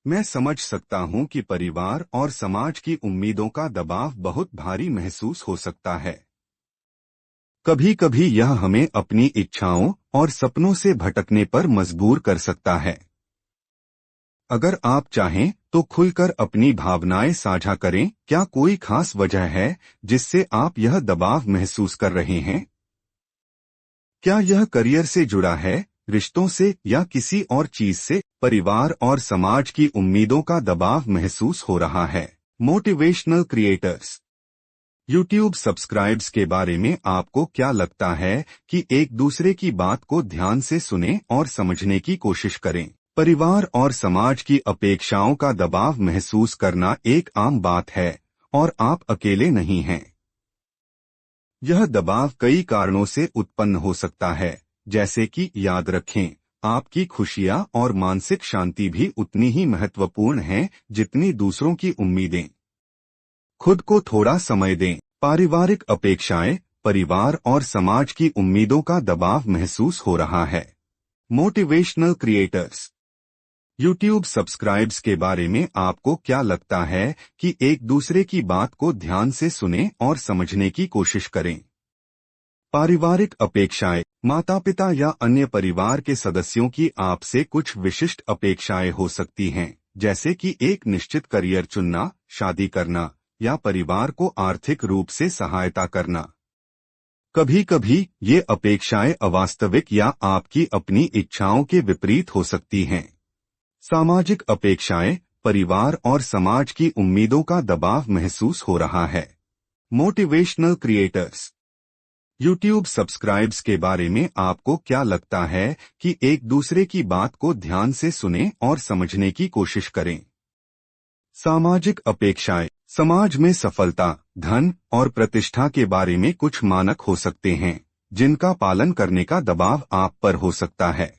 मैं समझ सकता हूँ कि परिवार और समाज की उम्मीदों का दबाव बहुत भारी महसूस हो सकता है। कभी कभी यह हमें अपनी इच्छाओं और सपनों से भटकने पर मजबूर कर सकता है। अगर आप चाहें तो खुलकर अपनी भावनाएं साझा करें। क्या कोई खास वजह है जिससे आप यह दबाव महसूस कर रहे हैं? क्या यह करियर से जुड़ा है, रिश्तों से या किसी और चीज से? परिवार और समाज की उम्मीदों का दबाव महसूस हो रहा है। मोटिवेशनल क्रिएटर्स यूट्यूब सब्सक्राइब्स के बारे में आपको क्या लगता है कि एक दूसरे की बात को ध्यान से सुनें और समझने की कोशिश करें। परिवार और समाज की अपेक्षाओं का दबाव महसूस करना एक आम बात है और आप अकेले नहीं हैं। यह दबाव कई कारणों से उत्पन्न हो सकता है, जैसे कि याद रखें, आपकी खुशियां और मानसिक शांति भी उतनी ही महत्वपूर्ण हैं जितनी दूसरों की उम्मीदें। खुद को थोड़ा समय दें। पारिवारिक अपेक्षाएं, परिवार और समाज की उम्मीदों का दबाव महसूस हो रहा है। मोटिवेशनल क्रिएटर्स यूट्यूब सब्सक्राइब्स के बारे में आपको क्या लगता है कि एक दूसरे की बात को ध्यान से सुनें और समझने की कोशिश करें। पारिवारिक अपेक्षाएं, माता पिता या अन्य परिवार के सदस्यों की आपसे कुछ विशिष्ट अपेक्षाएं हो सकती हैं, जैसे कि एक निश्चित करियर चुनना, शादी करना या परिवार को आर्थिक रूप से सहायता करना। कभी कभी ये अपेक्षाएं अवास्तविक या आपकी अपनी इच्छाओं के विपरीत हो सकती हैं। सामाजिक अपेक्षाएं, परिवार और समाज की उम्मीदों का दबाव महसूस हो रहा है। मोटिवेशनल क्रिएटर्स यूट्यूब सब्सक्राइब्स के बारे में आपको क्या लगता है कि एक दूसरे की बात को ध्यान से सुनें और समझने की कोशिश करें। सामाजिक अपेक्षाएं, समाज में सफलता, धन और प्रतिष्ठा के बारे में कुछ मानक हो सकते हैं जिनका पालन करने का दबाव आप पर हो सकता है।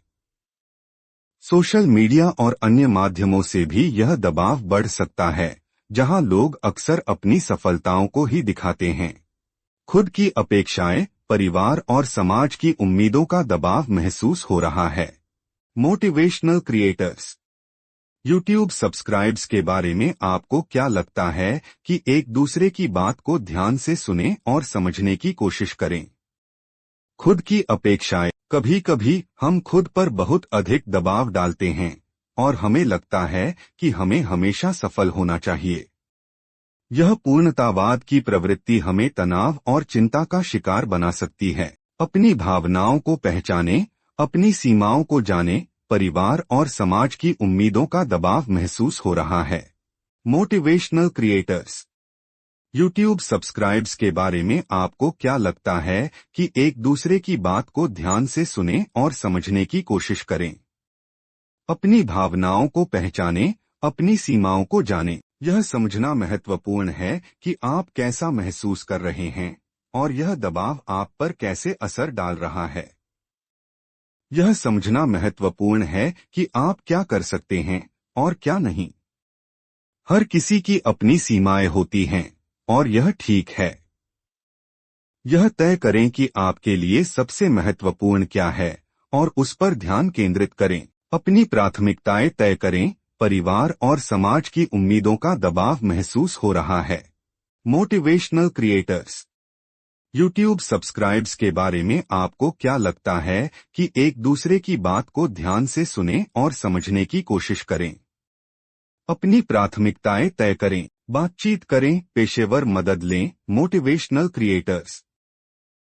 सोशल मीडिया और अन्य माध्यमों से भी यह दबाव बढ़ सकता है, जहां लोग अक्सर अपनी सफलताओं को ही दिखाते हैं। खुद की अपेक्षाएं, परिवार और समाज की उम्मीदों का दबाव महसूस हो रहा है। मोटिवेशनल क्रिएटर्स यूट्यूब सब्सक्राइब्स के बारे में आपको क्या लगता है कि एक दूसरे की बात को ध्यान से सुनें और समझने की कोशिश करें। खुद की अपेक्षाएं, कभी कभी हम खुद पर बहुत अधिक दबाव डालते हैं और हमें लगता है कि हमें हमेशा सफल होना चाहिए। यह पूर्णतावाद की प्रवृत्ति हमें तनाव और चिंता का शिकार बना सकती है। अपनी भावनाओं को पहचानें, अपनी सीमाओं को जानें। परिवार और समाज की उम्मीदों का दबाव महसूस हो रहा है। मोटिवेशनल क्रिएटर्स यूट्यूब सब्सक्राइब्स के बारे में आपको क्या लगता है कि एक दूसरे की बात को ध्यान से सुनें और समझने की कोशिश करें। अपनी भावनाओं को पहचानें, अपनी सीमाओं को जानें। यह समझना महत्वपूर्ण है कि आप कैसा महसूस कर रहे हैं और यह दबाव आप पर कैसे असर डाल रहा है। यह समझना महत्वपूर्ण है कि आप क्या कर सकते हैं और क्या नहीं। हर किसी की अपनी सीमाएं होती हैं और यह ठीक है। यह तय करें कि आपके लिए सबसे महत्वपूर्ण क्या है और उस पर ध्यान केंद्रित करें। अपनी प्राथमिकताएं तय करें। परिवार और समाज की उम्मीदों का दबाव महसूस हो रहा है। मोटिवेशनल क्रिएटर्स यूट्यूब सब्सक्राइब्स के बारे में आपको क्या लगता है कि एक दूसरे की बात को ध्यान से सुनें और समझने की कोशिश करें। अपनी प्राथमिकताएं तय करें, बातचीत करें, पेशेवर मदद लें। मोटिवेशनल क्रिएटर्स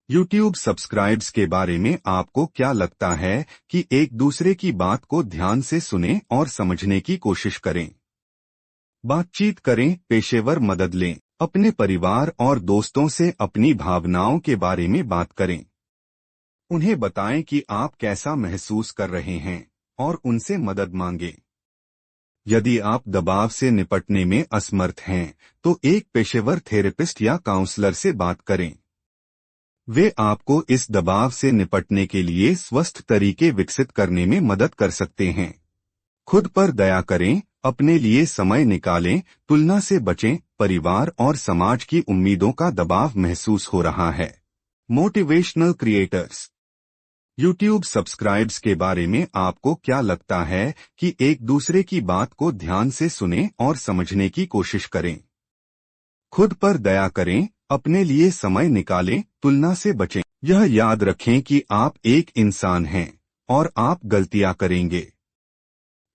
यूट्यूब सब्सक्राइब्स के बारे में आपको क्या लगता है कि एक दूसरे की बात को ध्यान से सुनें और समझने की कोशिश करें। बातचीत करें, पेशेवर मदद लें। अपने परिवार और दोस्तों से अपनी भावनाओं के बारे में बात करें। उन्हें बताएं कि आप कैसा महसूस कर रहे हैं और उनसे मदद मांगें। यदि आप दबाव से निपटने में असमर्थ हैं, तो एक पेशेवर थेरेपिस्ट या काउंसलर से बात करें। वे आपको इस दबाव से निपटने के लिए स्वस्थ तरीके विकसित करने में मदद कर सकते हैं। खुद पर दया करें, अपने लिए समय निकालें, तुलना से बचें। परिवार और समाज की उम्मीदों का दबाव महसूस हो रहा है। मोटिवेशनल क्रिएटर्स YouTube सब्सक्राइब्स के बारे में आपको क्या लगता है कि एक दूसरे की बात को ध्यान से सुनें और समझने की कोशिश करें। खुद पर दया करें, अपने लिए समय निकालें, तुलना से बचें। यह याद रखें कि आप एक इंसान हैं और आप गलतियां करेंगे।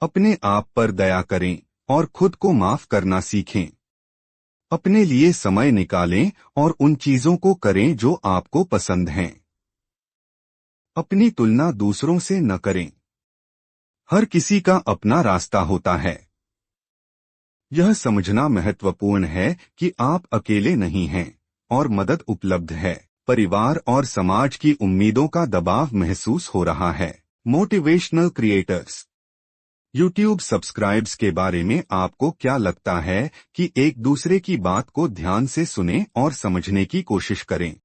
अपने आप पर दया करें और खुद को माफ करना सीखें। अपने लिए समय निकालें और उन चीजों को करें जो आपको पसंद हैं। अपनी तुलना दूसरों से न करें। हर किसी का अपना रास्ता होता है। यह समझना महत्वपूर्ण है कि आप अकेले नहीं हैं और मदद उपलब्ध है। परिवार और समाज की उम्मीदों का दबाव महसूस हो रहा है। मोटिवेशनल क्रिएटर्स YouTube सब्सक्राइब्स के बारे में आपको क्या लगता है कि एक दूसरे की बात को ध्यान से सुनें और समझने की कोशिश करें।